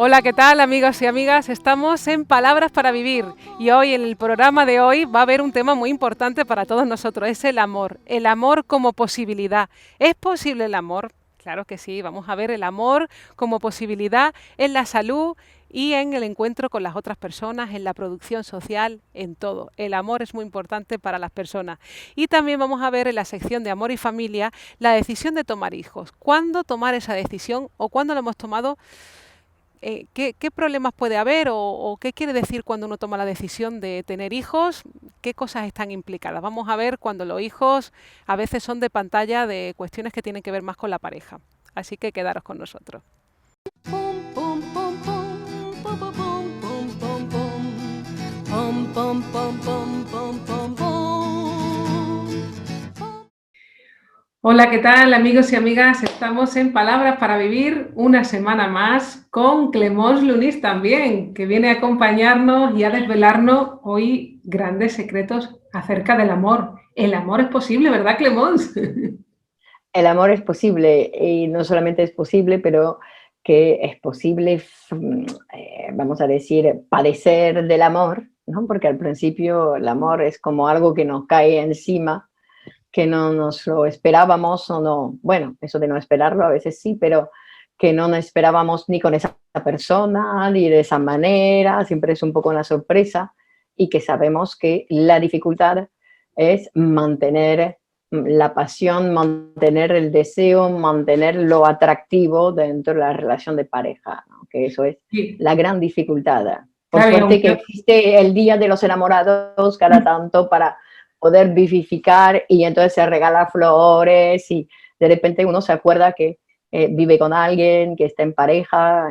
Hola, ¿qué tal amigos y amigas? Estamos en Palabras para Vivir y hoy en el programa de hoy va a haber un tema muy importante para todos nosotros, es el amor como posibilidad. ¿Es posible el amor? Claro que sí, vamos a ver el amor como posibilidad en la salud y en el encuentro con las otras personas, en la producción social, en todo. El amor es muy importante para las personas. Y también vamos a ver en la sección de amor y familia la decisión de tomar hijos. ¿Cuándo tomar esa decisión o cuándo lo hemos tomado? ¿Qué problemas puede haber o qué quiere decir cuando uno toma la decisión de tener hijos? ¿Qué cosas están implicadas? Vamos a ver cuando los hijos a veces son de pantalla de cuestiones que tienen que ver más con la pareja. Así que quedaros con nosotros. Pum pum pum pum pum pum pum pum pum pum pum pum pum pum pum. Hola, ¿qué tal amigos y amigas? Estamos en Palabras para Vivir una semana más con Clemence Lunis también, que viene a acompañarnos y a desvelarnos hoy grandes secretos acerca del amor. El amor es posible, ¿verdad, Clemence? El amor es posible y no solamente es posible, pero que es posible, vamos a decir, padecer del amor, ¿no? Porque al principio el amor es como algo que nos cae encima, que no nos lo esperábamos o no, bueno, eso de no esperarlo a veces sí, pero que no nos esperábamos ni con esa persona, ni de esa manera, siempre es un poco una sorpresa y que sabemos que la dificultad es mantener la pasión, mantener el deseo, mantener lo atractivo dentro de la relación de pareja, ¿no? Que eso es Sí, la gran dificultad. Por claro, y suerte que aunque existe el Día de los Enamorados cada tanto para poder vivificar y entonces se regala flores y de repente uno se acuerda que vive con alguien, que está en pareja.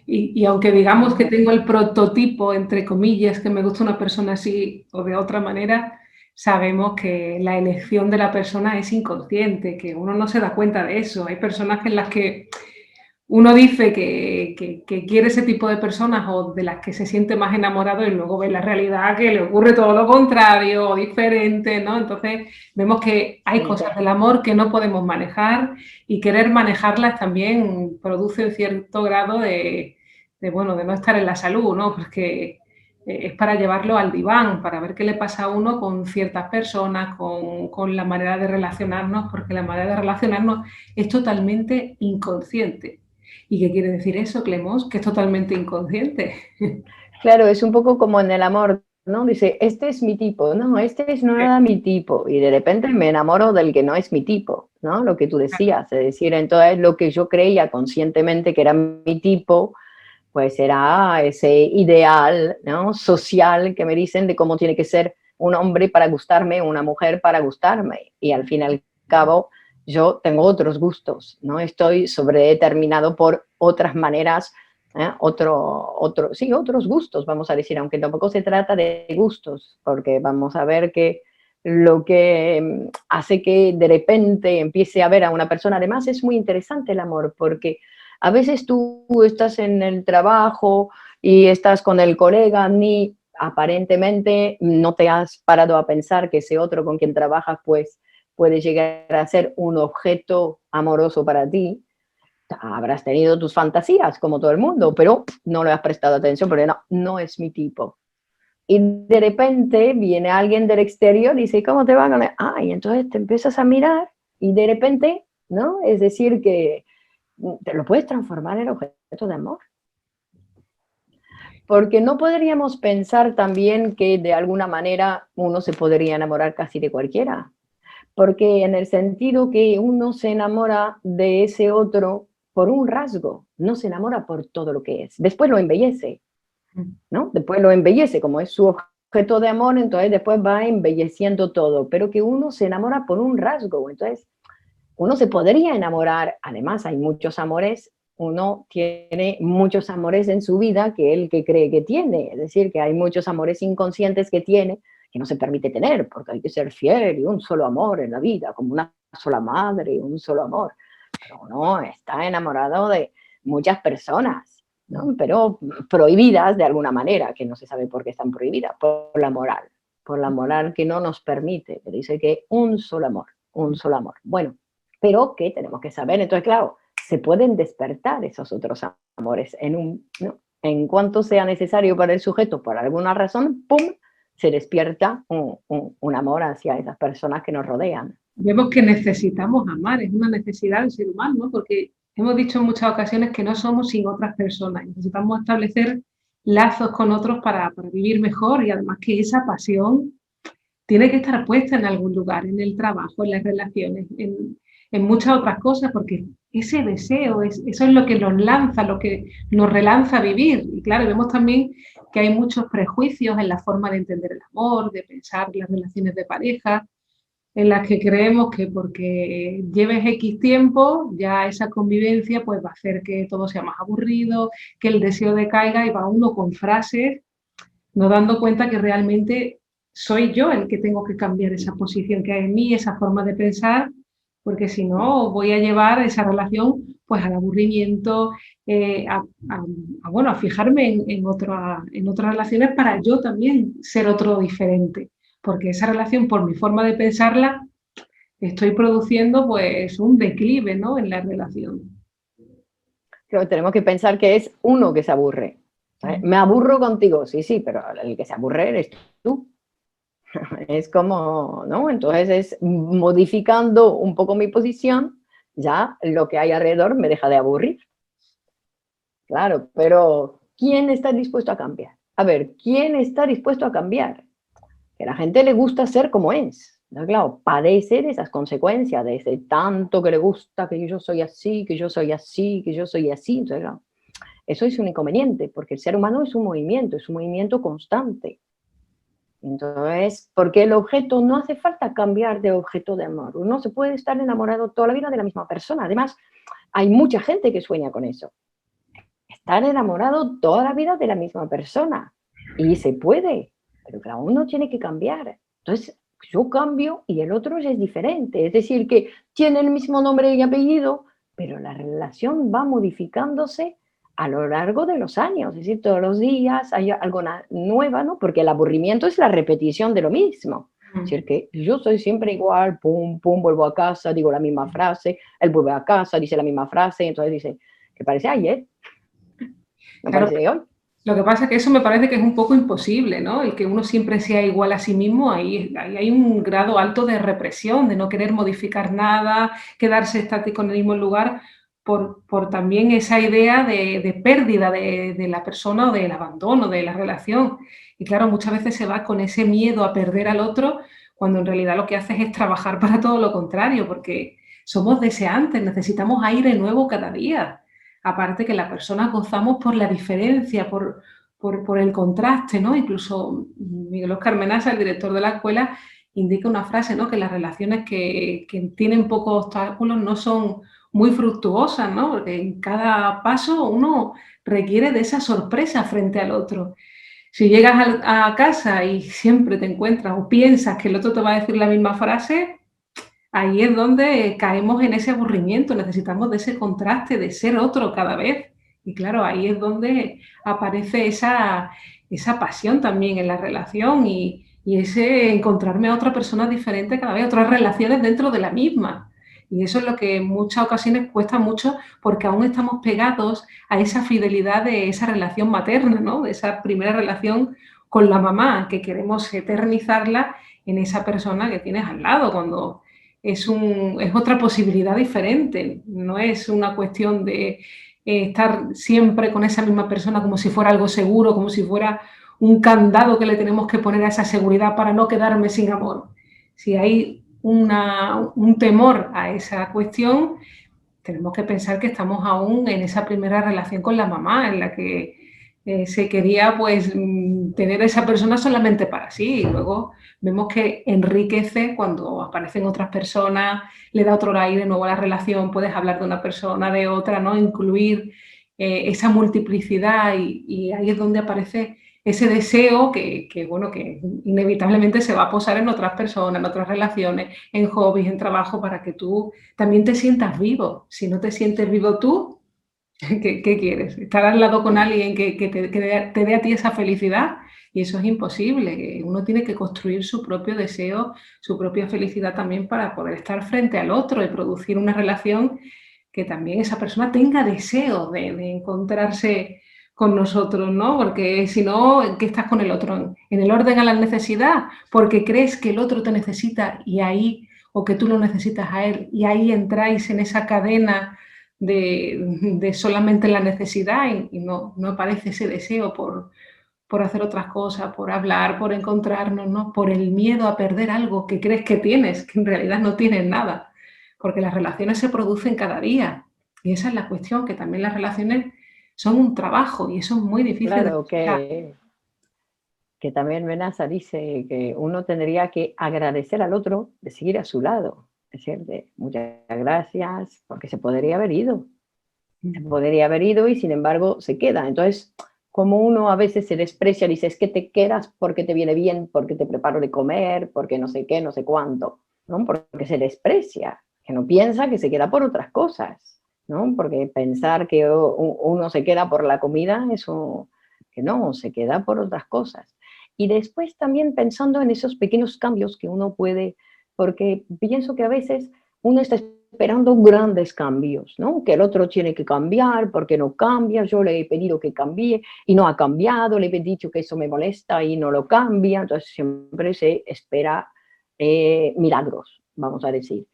Y aunque digamos que tengo el prototipo, entre comillas, que me gusta una persona así o de otra manera, sabemos que la elección de la persona es inconsciente, que uno no se da cuenta de eso. Hay personas en las que uno dice que quiere ese tipo de personas o de las que se siente más enamorado y luego ve la realidad que le ocurre todo lo contrario o diferente, ¿no? Entonces vemos que hay Sí. cosas del amor que no podemos manejar y querer manejarlas también produce un cierto grado bueno, de no estar en la salud, ¿no? Porque es para llevarlo al diván, para ver qué le pasa a uno con ciertas personas, con la manera de relacionarnos, porque la manera de relacionarnos es totalmente inconsciente. ¿Y qué quiere decir eso, Clemons? Que es totalmente inconsciente. Claro, es un poco como en el amor, ¿no? Dice, este es mi tipo, no, este es no era mi tipo, y de repente me enamoro del que no es mi tipo, ¿no? Lo que tú decías, es decir, entonces lo que yo creía conscientemente que era mi tipo, pues era ese ideal, ¿no? Social que me dicen de cómo tiene que ser un hombre para gustarme, una mujer para gustarme, y al fin y al cabo yo tengo otros gustos, ¿no? Estoy sobredeterminado por otras maneras, sí, otros gustos, vamos a decir, aunque tampoco se trata de gustos, porque vamos a ver que lo que hace que de repente empiece a ver a una persona, además es muy interesante el amor, porque a veces tú estás en el trabajo y estás con el colega, ni aparentemente no te has parado a pensar que ese otro con quien trabajas pues puede llegar a ser un objeto amoroso para ti. Habrás tenido tus fantasías, como todo el mundo, pero no le has prestado atención porque no, no es mi tipo. Y de repente viene alguien del exterior y dice, ¿cómo te va? Y entonces te empiezas a mirar y de repente, ¿no? Es decir, que te lo puedes transformar en objeto de amor. Porque no podríamos pensar también que de alguna manera uno se podría enamorar casi de cualquiera. Porque en el sentido que uno se enamora de ese otro por un rasgo, no se enamora por todo lo que es. Después lo embellece, ¿no? Después lo embellece, como es su objeto de amor, entonces después va embelleciendo todo, pero que uno se enamora por un rasgo, entonces uno se podría enamorar, además hay muchos amores, uno tiene muchos amores en su vida que él que cree que tiene, es decir, que hay muchos amores inconscientes que tiene que no se permite tener, porque hay que ser fiel y un solo amor en la vida, como una sola madre y un solo amor. Pero uno está enamorado de muchas personas, ¿no? Pero prohibidas de alguna manera, que no se sabe por qué están prohibidas, por la moral que no nos permite, que dice que un solo amor, un solo amor. Bueno, pero que tenemos que saber, entonces claro, se pueden despertar esos otros amores. ¿No? En cuanto sea necesario para el sujeto, por alguna razón, ¡pum!, se despierta un amor hacia esas personas que nos rodean. Vemos que necesitamos amar, es una necesidad del ser humano, ¿no? Porque hemos dicho en muchas ocasiones que no somos sin otras personas. Necesitamos establecer lazos con otros para vivir mejor y además que esa pasión tiene que estar puesta en algún lugar, en el trabajo, en las relaciones, en muchas otras cosas, porque ese deseo, eso es lo que nos lanza, lo que nos relanza a vivir. Y claro, vemos también que hay muchos prejuicios en la forma de entender el amor, de pensar las relaciones de pareja, en las que creemos que porque lleves X tiempo, ya esa convivencia pues va a hacer que todo sea más aburrido, que el deseo decaiga y va uno con frases, no dando cuenta que realmente soy yo el que tengo que cambiar esa posición que hay en mí, esa forma de pensar, porque si no voy a llevar esa relación pues al aburrimiento, bueno, a fijarme en otras relaciones para yo también ser otro diferente, porque esa relación, por mi forma de pensarla, estoy produciendo pues un declive, ¿no?, en la relación. Pero tenemos que pensar que es uno que se aburre. Me aburro contigo, sí, pero el que se aburre eres tú. Es como, ¿no? Entonces es modificando un poco mi posición, ya lo que hay alrededor me deja de aburrir. Claro, pero ¿quién está dispuesto a cambiar? A ver, ¿quién está dispuesto a cambiar? Que a la gente le gusta ser como es. ¿No? Claro, padece de esas consecuencias, de ese tanto que le gusta, que yo soy así, que yo soy así, que yo soy así. Entonces, claro, eso es un inconveniente, porque el ser humano es un movimiento constante. Entonces, porque el objeto, no hace falta cambiar de objeto de amor. Uno se puede estar enamorado toda la vida de la misma persona. Además, hay mucha gente que sueña con eso. Estar enamorado toda la vida de la misma persona. Y se puede, pero cada uno tiene que cambiar. Entonces, yo cambio y el otro es diferente. Es decir, que tiene el mismo nombre y apellido, pero la relación va modificándose a lo largo de los años. Es decir, todos los días hay algo nueva, ¿no? Porque el aburrimiento es la repetición de lo mismo. Es decir, que yo soy siempre igual, pum, pum, vuelvo a casa, digo la misma frase, él vuelve a casa, dice la misma frase, entonces dice, ¿qué parece ayer? No Claro, parece hoy. lo que pasa es que eso me parece que es un poco imposible, ¿no? El que uno siempre sea igual a sí mismo, ahí hay un grado alto de represión, de no querer modificar nada, quedarse estático en el mismo lugar, por también esa idea de pérdida de la persona o del abandono de la relación. Y claro, muchas veces se va con ese miedo a perder al otro, cuando en realidad lo que haces es trabajar para todo lo contrario, porque somos deseantes, necesitamos aire nuevo cada día. Aparte que las personas gozamos por la diferencia, por el contraste, ¿no? Incluso Miguel Óscar Menasa, el director de la escuela, indica una frase, ¿no?, que las relaciones que tienen pocos obstáculos no son muy fructuosas, ¿no? Porque en cada paso uno requiere de esa sorpresa frente al otro. Si llegas a casa y siempre te encuentras o piensas que el otro te va a decir la misma frase, ahí es donde caemos en ese aburrimiento, necesitamos de ese contraste, de ser otro cada vez. Y claro, ahí es donde aparece esa pasión también en la relación y ese encontrarme a otra persona diferente cada vez, otras relaciones dentro de la misma. Y eso es lo que en muchas ocasiones cuesta mucho porque aún estamos pegados a esa fidelidad de esa relación materna, ¿no?, de esa primera relación con la mamá, que queremos eternizarla en esa persona que tienes al lado cuando es otra posibilidad diferente, no es una cuestión de estar siempre con esa misma persona como si fuera algo seguro, como si fuera un candado que le tenemos que poner a esa seguridad para no quedarme sin amor. Si hay un temor a esa cuestión, tenemos que pensar que estamos aún en esa primera relación con la mamá, en la que se quería pues tener a esa persona solamente para sí, y luego vemos que enriquece cuando aparecen otras personas, le da otro aire nuevo a la relación, puedes hablar de una persona, de otra, ¿no?, incluir esa multiplicidad y ahí es donde aparece ese deseo bueno, que inevitablemente se va a posar en otras personas, en otras relaciones, en hobbies, en trabajo, para que tú también te sientas vivo. Si no te sientes vivo tú, ¿qué quieres? ¿Estar al lado con alguien que te dé a ti esa felicidad? Y eso es imposible. Uno tiene que construir su propio deseo, su propia felicidad también para poder estar frente al otro y producir una relación que también esa persona tenga deseo de encontrarse con nosotros, ¿no? Porque si no, ¿qué estás con el otro? En el orden a la necesidad, porque crees que el otro te necesita y ahí, o que tú lo necesitas a él, y ahí entráis en esa cadena de solamente la necesidad y no aparece ese deseo por hacer otras cosas, por hablar, por encontrarnos, ¿no? Por el miedo a perder algo que crees que tienes, que en realidad no tienes nada, porque las relaciones se producen cada día y esa es la cuestión, que también las relaciones son un trabajo y eso es muy difícil de Claro explicar. que también Menaza dice que uno tendría que agradecer al otro de seguir a su lado. Es decir, muchas gracias, porque se podría haber ido. Se podría haber ido y sin embargo se queda. Entonces, como uno a veces se desprecia, dice, es que te quedas porque te viene bien, porque te preparo de comer, porque no sé qué, no sé cuánto, ¿no? Porque se desprecia, que no piensa que se queda por otras cosas, ¿no? Porque pensar que uno se queda por la comida, eso, que no, se queda por otras cosas. Y después también pensando en esos pequeños cambios que uno puede, porque pienso que a veces uno está esperando grandes cambios, ¿no? Que el otro tiene que cambiar, porque no cambia, yo le he pedido que cambie y no ha cambiado, le he dicho que eso me molesta y no lo cambia, entonces siempre se espera milagros, vamos a decir.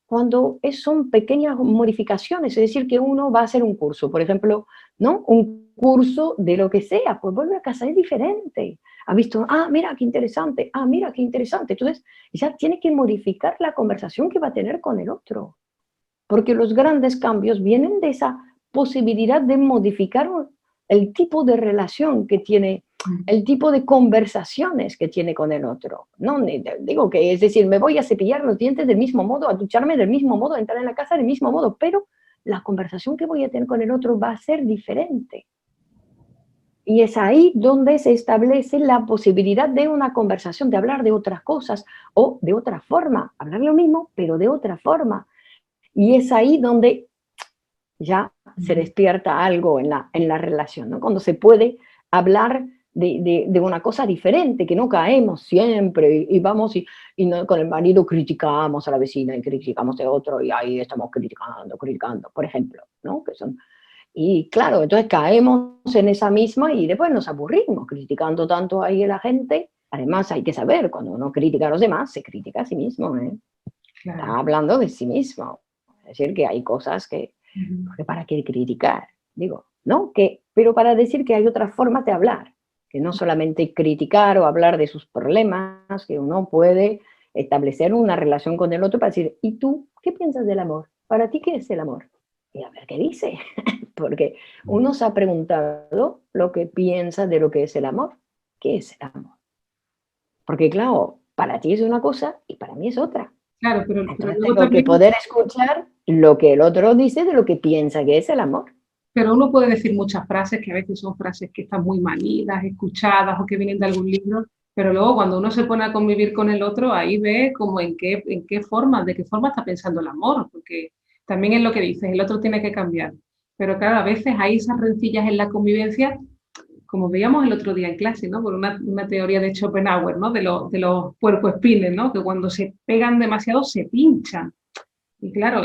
Cuando son pequeñas modificaciones, es decir, que uno va a hacer un curso, por ejemplo, ¿no? Un curso de lo que sea, pues vuelve a casa, es diferente. Ha visto, mira qué interesante, mira qué interesante. Entonces, ya tiene que modificar la conversación que va a tener con el otro, porque los grandes cambios vienen de esa posibilidad de modificar el tipo de relación que tiene, el tipo de conversaciones que tiene con el otro. No digo que, es decir, me voy a cepillar los dientes del mismo modo, a ducharme del mismo modo, a entrar en la casa del mismo modo, pero la conversación que voy a tener con el otro va a ser diferente. Y es ahí donde se establece la posibilidad de una conversación, de hablar de otras cosas o de otra forma, hablar lo mismo, pero de otra forma. Y es ahí donde ya se despierta algo en la relación, ¿no? Cuando se puede hablar de una cosa diferente, que no caemos siempre y vamos y no, con el marido criticamos a la vecina y criticamos a otro y ahí estamos criticando, por ejemplo, ¿no? Y claro, entonces caemos en esa misma y después nos aburrimos criticando tanto ahí a la gente. Además hay que saber, cuando uno critica a los demás, se critica a sí mismo, ¿eh? Claro. Está hablando de sí mismo. Es decir, que hay cosas que ¿para qué criticar? Digo, ¿no? Pero para decir que hay otras formas de hablar, que no solamente criticar o hablar de sus problemas, que uno puede establecer una relación con el otro para decir, ¿y tú qué piensas del amor? ¿Para ti qué es el amor? Y a ver qué dice, porque uno se ha preguntado lo que piensa de lo que es el amor. ¿Qué es el amor? Porque claro, para ti es una cosa y para mí es otra. Claro, pero Entonces luego tengo también, que poder escuchar lo que el otro dice de lo que piensa que es el amor. pero uno puede decir muchas frases que a veces son frases que están muy manidas, escuchadas o que vienen de algún libro, pero luego cuando uno se pone a convivir con el otro, ahí ve como de qué forma está pensando el amor, porque también es lo que dices, el otro tiene que cambiar. Pero claro, a veces hay esas rencillas en la convivencia, como veíamos el otro día en clase, ¿no? Por una teoría de Schopenhauer, ¿no? De los puercoespines, ¿no? Que cuando se pegan demasiado se pinchan. Y claro,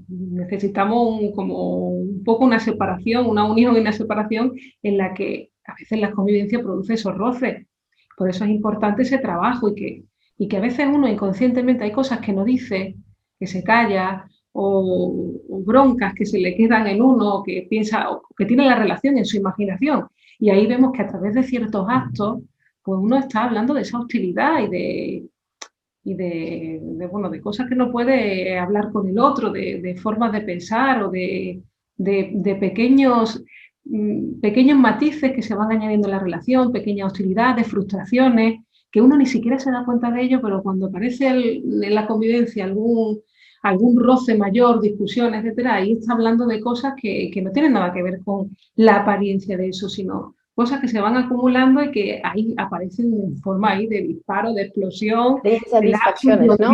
necesitamos como un poco una separación, una unión y una separación en la que a veces la convivencia produce esos roces. Por eso es importante ese trabajo y que a veces uno inconscientemente hay cosas que no dice, que se calla, o broncas que se le quedan en uno, que piensa, o que tiene la relación en su imaginación. Y ahí vemos que a través de ciertos actos, pues uno está hablando de esa hostilidad bueno, de cosas que no puede hablar con el otro, de formas de pensar o de pequeños matices que se van añadiendo en la relación, pequeñas hostilidades, frustraciones, que uno ni siquiera se da cuenta de ello, pero cuando aparece en la convivencia algún roce mayor, discusión, etcétera, ahí está hablando de cosas que no tienen nada que ver con la apariencia de eso, sino cosas que se van acumulando y que ahí aparecen en forma ahí de disparo, de explosión, De insatisfacciones, ¿no?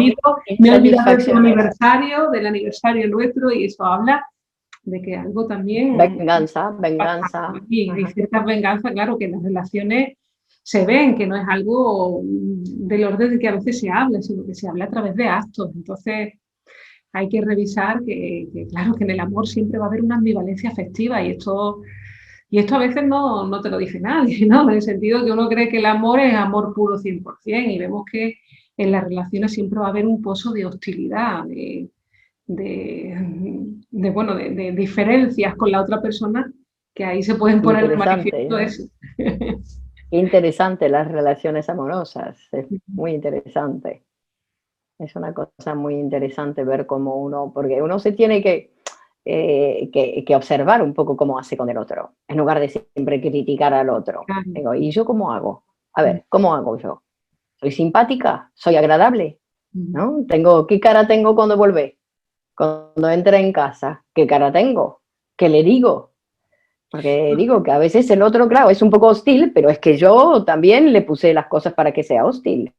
me he olvidado del aniversario nuestro y eso habla de que algo también... Venganza. Y hay ciertas venganzas, claro, que en las relaciones se ven, que no es algo del orden de que a veces se habla, sino que se habla a través de actos. Entonces, hay que revisar claro, que en el amor siempre va a haber una ambivalencia afectiva y esto a veces no te lo dice nadie, ¿no? En el sentido que uno cree que el amor es amor puro 100% y vemos que en las relaciones siempre va a haber un pozo de hostilidad, de diferencias con la otra persona, que ahí se pueden poner de manifiesto eso. Interesante las relaciones amorosas, es muy interesante. Es una cosa muy interesante ver cómo uno, porque uno se tiene que observar un poco cómo hace con el otro, en lugar de siempre criticar al otro. Claro. Digo, ¿y yo cómo hago? A ver, ¿cómo hago yo? ¿Soy simpática? ¿Soy agradable? ¿No? ¿Qué cara tengo cuando vuelve? Cuando entra en casa, ¿qué cara tengo? ¿Qué le digo? Porque digo que a veces el otro, claro, es un poco hostil, pero es que yo también le puse las cosas para que sea hostil.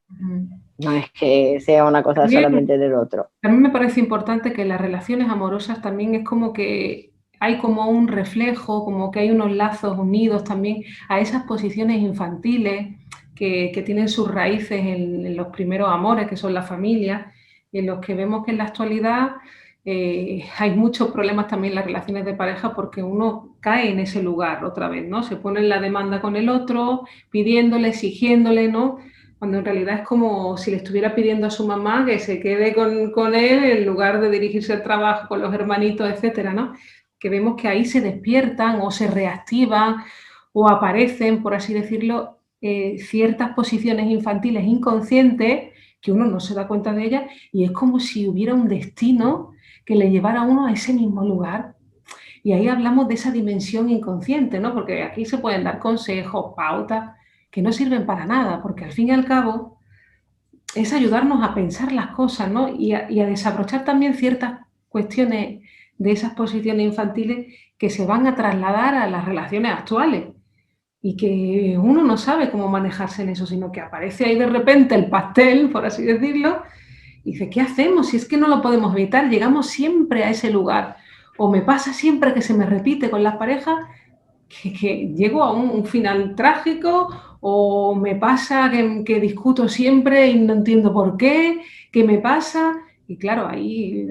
No es que sea una cosa También, solamente del otro. A mí me parece importante que las relaciones amorosas también es como que hay como un reflejo, como que hay unos lazos unidos también a esas posiciones infantiles que tienen sus raíces en los primeros amores, que son la familia, y en los que vemos que en la actualidad hay muchos problemas también en las relaciones de pareja porque uno cae en ese lugar otra vez, ¿no? Se pone en la demanda con el otro, pidiéndole, exigiéndole, ¿no? Cuando en realidad es como si le estuviera pidiendo a su mamá que se quede con él en lugar de dirigirse al trabajo con los hermanitos, etcétera, ¿no? Que vemos que ahí se despiertan o se reactivan o aparecen, por así decirlo, ciertas posiciones infantiles inconscientes que uno no se da cuenta de ellas y es como si hubiera un destino que le llevara a uno a ese mismo lugar. Y ahí hablamos de esa dimensión inconsciente, ¿no? Porque aquí se pueden dar consejos, pautas, que no sirven para nada, porque al fin y al cabo es ayudarnos a pensar las cosas, ¿no? Y a desabrochar también ciertas cuestiones de esas posiciones infantiles que se van a trasladar a las relaciones actuales y que uno no sabe cómo manejarse en eso, sino que aparece ahí de repente el pastel, por así decirlo, y dice, ¿qué hacemos? Si es que no lo podemos evitar, llegamos siempre a ese lugar. O me pasa siempre que se me repite con las parejas que llego a un final trágico, o me pasa que discuto siempre y no entiendo por qué, qué me pasa. Y claro, ahí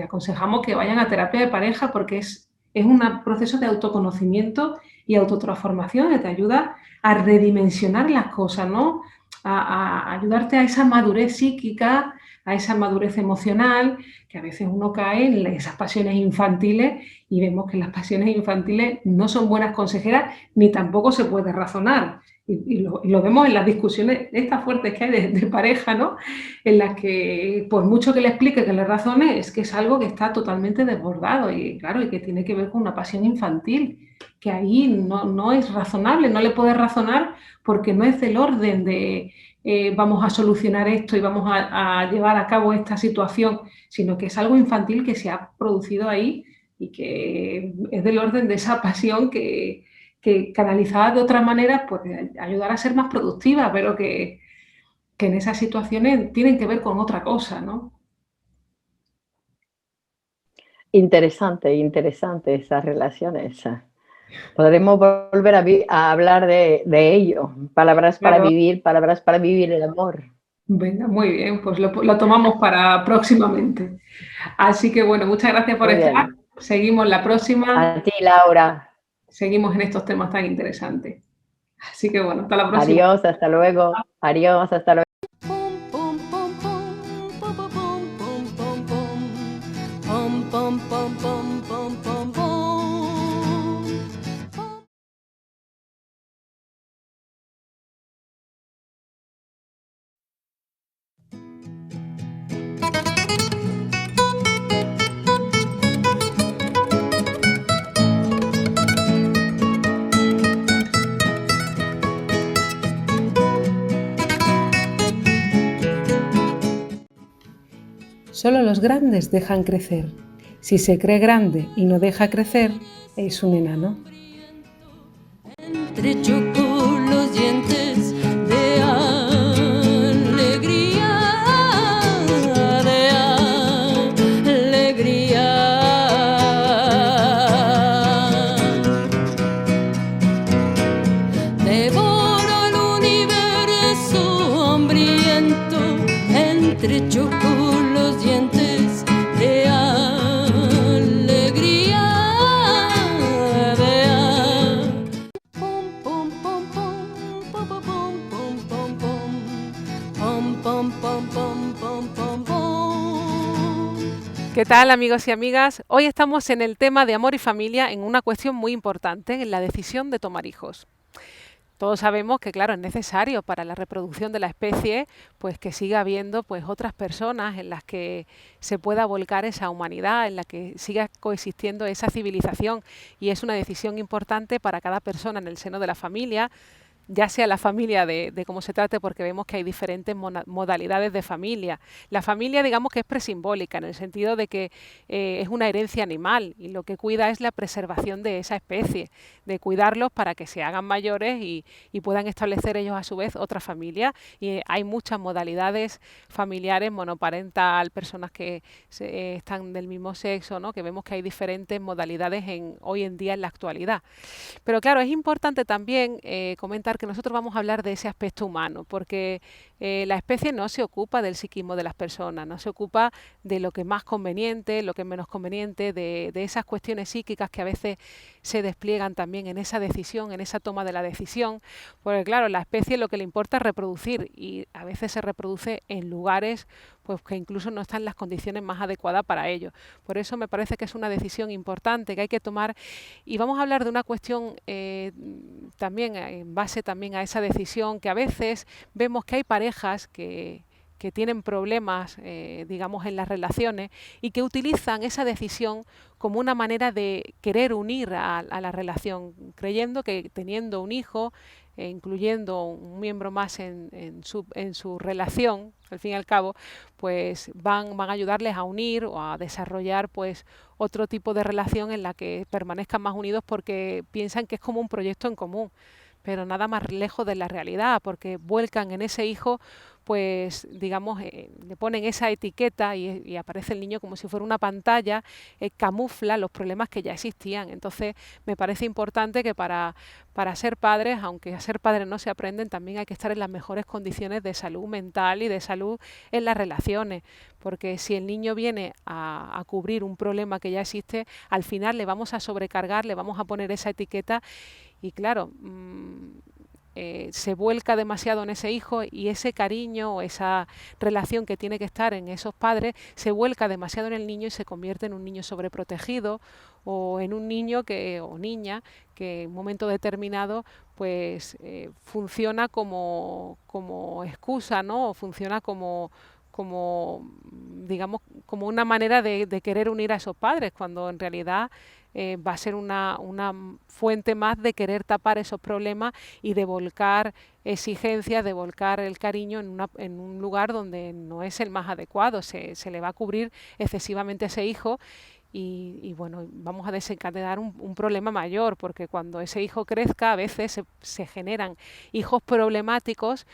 aconsejamos que vayan a terapia de pareja porque es un proceso de autoconocimiento y autotransformación que te ayuda a redimensionar las cosas, ¿no? A ayudarte a esa madurez psíquica, a esa madurez emocional, que a veces uno cae en esas pasiones infantiles y vemos que las pasiones infantiles no son buenas consejeras ni tampoco se puede razonar. Y lo vemos en las discusiones estas fuertes que hay de pareja, ¿no? En las que, por mucho que le explique, que le razone, es que es algo que está totalmente desbordado y, claro, y que tiene que ver con una pasión infantil, que ahí no es razonable, no le puedes razonar porque no es del orden de vamos a solucionar esto y vamos a llevar a cabo esta situación, sino que es algo infantil que se ha producido ahí y que es del orden de esa pasión que canalizada de otra manera puede ayudar a ser más productiva, pero que en esas situaciones tienen que ver con otra cosa, ¿no? Interesante esas relaciones. Podremos volver a hablar de ello. Palabras para Claro. vivir el amor. Venga, muy bien, pues lo tomamos para próximamente. Así que bueno, muchas gracias por Muy estar. bien. Seguimos la próxima. A ti, Laura. Seguimos en estos temas tan interesantes. Así que bueno, hasta la próxima. Adiós, hasta luego. Adiós, hasta luego. Pum pum pum pum pum pum pum pum pum pum pum pum pum pum. Solo los grandes dejan crecer. Si se cree grande y no deja crecer, es un enano. Entrechocó los dientes de alegría, de alegría. Devoró el universo hambriento, entrechocó los dientes ¿Qué tal, amigos y amigas? Hoy estamos en el tema de amor y familia, en una cuestión muy importante, en la decisión de tomar hijos. Todos sabemos que, claro, es necesario para la reproducción de la especie, pues que siga habiendo pues otras personas en las que se pueda volcar esa humanidad, en la que siga coexistiendo esa civilización, y es una decisión importante para cada persona en el seno de la familia, ya sea la familia de cómo se trate, porque vemos que hay diferentes modalidades de familia. La familia, digamos que es presimbólica, en el sentido de que es una herencia animal, y lo que cuida es la preservación de esa especie, de cuidarlos para que se hagan mayores y puedan establecer ellos a su vez otra familia. Y hay muchas modalidades familiares, monoparental, personas que están del mismo sexo, ¿no? Que vemos que hay diferentes modalidades hoy en día en la actualidad. Pero claro, es importante también comentar que nosotros vamos a hablar de ese aspecto humano, porque la especie no se ocupa del psiquismo de las personas, no se ocupa de lo que es más conveniente, lo que es menos conveniente, de esas cuestiones psíquicas que a veces se despliegan también en esa decisión, en esa toma de la decisión, porque claro, la especie lo que le importa es reproducir, y a veces se reproduce en lugares pues que incluso no están las condiciones más adecuadas para ello. Por eso me parece que es una decisión importante que hay que tomar, y vamos a hablar de una cuestión también en base también a esa decisión, que a veces vemos que hay parejas que tienen problemas, digamos, en las relaciones, y que utilizan esa decisión como una manera de querer unir a la relación, creyendo que teniendo un hijo, incluyendo un miembro más en su relación, al fin y al cabo, pues van a ayudarles a unir o a desarrollar pues otro tipo de relación en la que permanezcan más unidos, porque piensan que es como un proyecto en común, pero nada más lejos de la realidad, porque vuelcan en ese hijo, pues digamos, le ponen esa etiqueta y aparece el niño como si fuera una pantalla, camufla los problemas que ya existían. Entonces me parece importante que para ser padres, aunque a ser padres no se aprenden, también hay que estar en las mejores condiciones de salud mental y de salud en las relaciones, porque si el niño viene a cubrir un problema que ya existe, al final le vamos a sobrecargar, le vamos a poner esa etiqueta, y claro, se vuelca demasiado en ese hijo, y ese cariño o esa relación que tiene que estar en esos padres se vuelca demasiado en el niño y se convierte en un niño sobreprotegido, o en un niño o niña que en un momento determinado pues funciona como excusa, ¿no? O funciona digamos, como una manera de querer unir a esos padres, cuando en realidad va a ser una fuente más de querer tapar esos problemas y de volcar exigencias, de volcar el cariño en un lugar donde no es el más adecuado. Se le va a cubrir excesivamente a ese hijo, y bueno, vamos a desencadenar un problema mayor, porque cuando ese hijo crezca, a veces se generan hijos problemáticos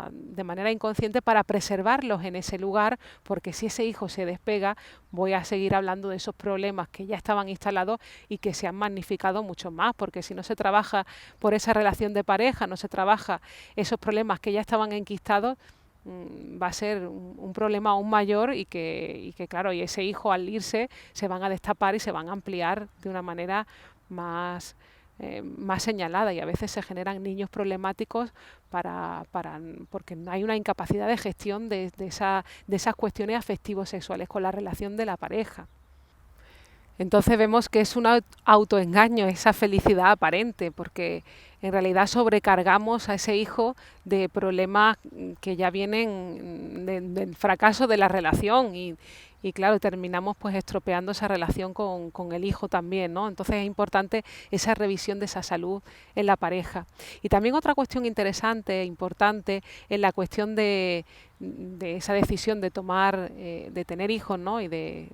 de manera inconsciente, para preservarlos en ese lugar, porque si ese hijo se despega, voy a seguir hablando de esos problemas que ya estaban instalados y que se han magnificado mucho más, porque si no se trabaja por esa relación de pareja, no se trabaja esos problemas que ya estaban enquistados, va a ser un problema aún mayor, y que claro, y ese hijo al irse se van a destapar y se van a ampliar de una manera más señalada, y a veces se generan niños problemáticos porque hay una incapacidad de gestión de esas cuestiones afectivos sexuales con la relación de la pareja. Entonces vemos que es un autoengaño esa felicidad aparente, porque en realidad sobrecargamos a ese hijo de problemas que ya vienen del fracaso de la relación, y claro, terminamos pues estropeando esa relación con el hijo también, ¿no? Entonces es importante esa revisión de esa salud en la pareja. Y también otra cuestión interesante, importante, es la cuestión de esa decisión de de tener hijos, ¿no? Y de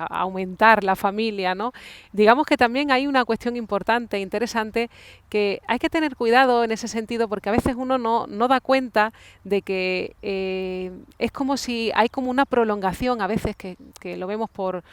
aumentar la familia, ¿no? Digamos que también hay una cuestión importante, interesante, que hay que tener cuidado en ese sentido, porque a veces uno no da cuenta de que es como si hay como una prolongación, a veces que lo vemos por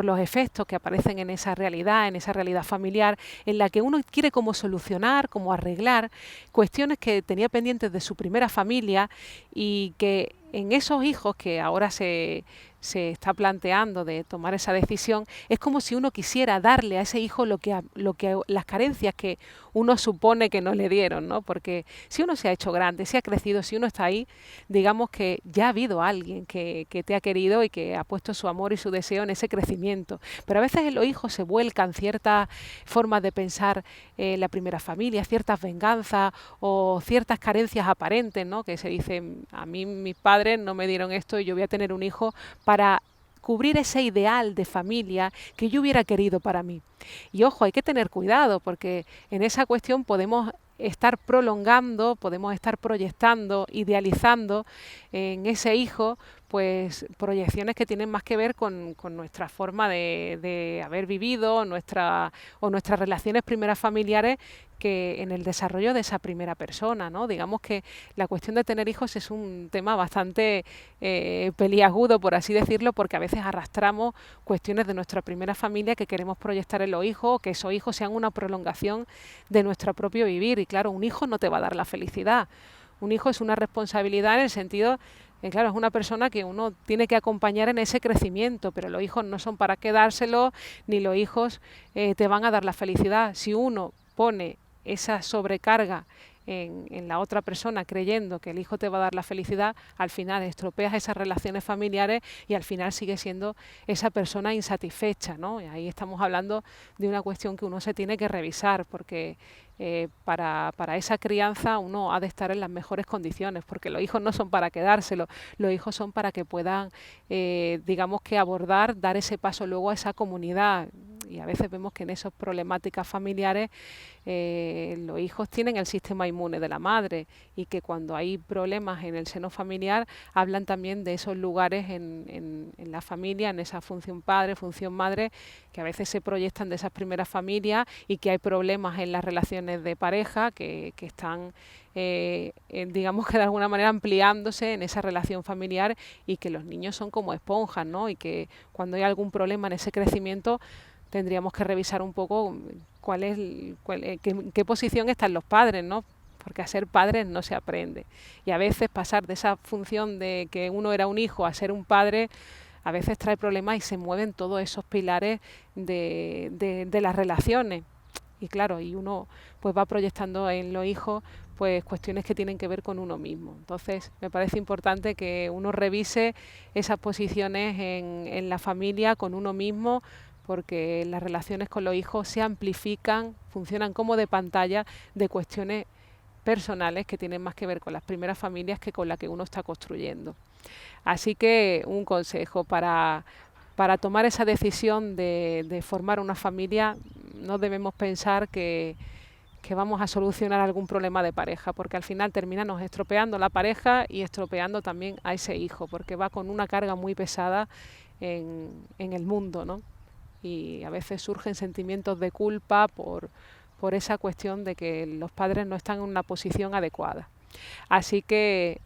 los efectos que aparecen en esa realidad familiar, en la que uno quiere como solucionar, como arreglar cuestiones que tenía pendientes de su primera familia, y que en esos hijos que ahora se está planteando de tomar esa decisión, es como si uno quisiera darle a ese hijo las carencias que uno supone que no le dieron, ¿no? Porque si uno se ha hecho grande, se ha crecido, si uno está ahí, digamos que ya ha habido alguien que te ha querido y que ha puesto su amor y su deseo en ese crecimiento. Pero a veces en los hijos se vuelcan ciertas formas de pensar la primera familia, ciertas venganzas o ciertas carencias aparentes, ¿no? Que se dicen, a mí mis padres no me dieron esto y yo voy a tener un hijo para cubrir ese ideal de familia que yo hubiera querido para mí. Y ojo, hay que tener cuidado porque en esa cuestión podemos estar prolongando, podemos estar proyectando, idealizando en ese hijo pues proyecciones que tienen más que ver con nuestra forma de haber vivido, nuestras relaciones primeras familiares que en el desarrollo de esa primera persona, ¿no? Digamos que la cuestión de tener hijos es un tema bastante peliagudo, por así decirlo, porque a veces arrastramos cuestiones de nuestra primera familia que queremos proyectar en los hijos, que esos hijos sean una prolongación de nuestro propio vivir. Y claro, un hijo no te va a dar la felicidad. Un hijo es una responsabilidad en el sentido, claro, es una persona que uno tiene que acompañar en ese crecimiento, pero los hijos no son para quedárselo, ni los hijos te van a dar la felicidad. Si uno pone esa sobrecarga en la otra persona creyendo que el hijo te va a dar la felicidad, al final estropeas esas relaciones familiares y al final sigue siendo esa persona insatisfecha, ¿no? Y ahí estamos hablando de una cuestión que uno se tiene que revisar porque para esa crianza uno ha de estar en las mejores condiciones, porque los hijos no son para quedárselo, los hijos son para que puedan, digamos que abordar, dar ese paso luego a esa comunidad. Y a veces vemos que en esas problemáticas familiares los hijos tienen el sistema inmune de la madre y que cuando hay problemas en el seno familiar hablan también de esos lugares en la familia, en esa función padre, función madre, que a veces se proyectan de esas primeras familias y que hay problemas en las relaciones de pareja que están digamos que de alguna manera ampliándose en esa relación familiar y que los niños son como esponjas, ¿no? Y que cuando hay algún problema en ese crecimiento tendríamos que revisar un poco qué posición están los padres, ¿no? Porque a ser padres no se aprende. Y a veces pasar de esa función de que uno era un hijo a ser un padre, a veces trae problemas y se mueven todos esos pilares de las relaciones. Y claro, y uno pues va proyectando en los hijos pues cuestiones que tienen que ver con uno mismo. Entonces me parece importante que uno revise esas posiciones en la familia, con uno mismo, porque las relaciones con los hijos se amplifican, funcionan como de pantalla de cuestiones personales que tienen más que ver con las primeras familias que con la que uno está construyendo. Así que un consejo para tomar esa decisión de formar una familia, no debemos pensar que vamos a solucionar algún problema de pareja, porque al final terminamos estropeando la pareja y estropeando también a ese hijo, porque va con una carga muy pesada en el mundo, ¿no? Y a veces surgen sentimientos de culpa por esa cuestión de que los padres no están en una posición adecuada. Así que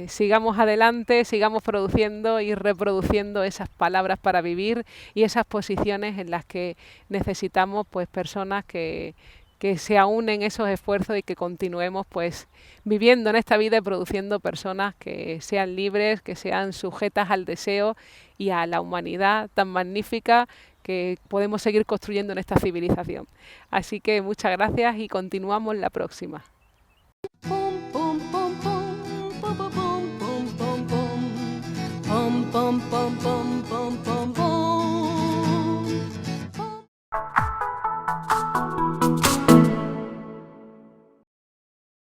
sigamos adelante, sigamos produciendo y reproduciendo esas palabras para vivir y esas posiciones en las que necesitamos pues personas que se aúnen esos esfuerzos y que continuemos pues viviendo en esta vida y produciendo personas que sean libres, que sean sujetas al deseo y a la humanidad tan magnífica que podemos seguir construyendo en esta civilización. Así que muchas gracias y continuamos la próxima. Pum,